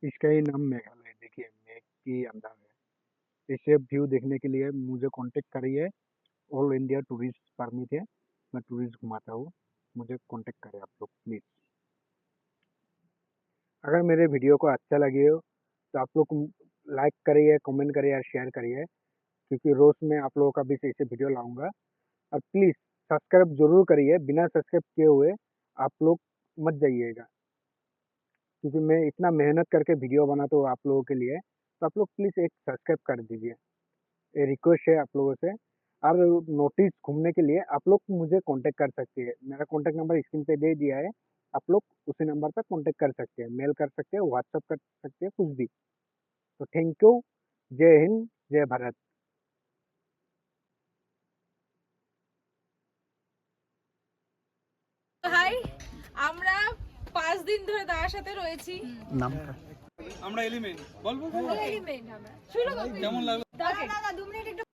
इसका ही नाम मेघालय। देखिए मेघ की अंदर है। इसे व्यू देखने के लिए मुझे कांटेक्ट करिए। ऑल इंडिया टूरिस्ट परमिट है, मैं टूरिस्ट घुमाता हूँ। मुझे कांटेक्ट करें आप लोग प्लीज़। अगर मेरे वीडियो को अच्छा लगे हो तो आप लोग लाइक करिए, कमेंट करिए और शेयर करिए, क्योंकि रोज़ मैं आप लोगों का भी ऐसे वीडियो लाऊंगा। और प्लीज़ सब्सक्राइब जरूर करिए, बिना सब्सक्राइब किए हुए आप लोग मत जाइएगा, क्योंकि मैं इतना मेहनत करके वीडियो बनाता हूँ आप लोगों के लिए। तो आप लोग प्लीज़ एक सब्सक्राइब कर दीजिए, ये रिक्वेस्ट है आप लोगों से। और नोटिस घूमने के लिए आप लोग मुझे कांटेक्ट कर सकते हैं। मेरा कांटेक्ट नंबर स्क्रीन पे दे दिया है, आप लोग उसी नंबर पर कांटेक्ट कर सकते हैं, मेल कर सकते हैं, व्हाट्सअप कर सकते हैं, कुछ भी। तो थैंक यू। जय हिंद, जय भारत। হাই, আমরা 5 দিন ধরে দাদার সাথে রয়েছি। নামটা আমরা এলিমেন্ট বলবো এলিমেন্ট আমরা শুরু করতে কেমন লাগলো? দাদা 2 মিনিট একটু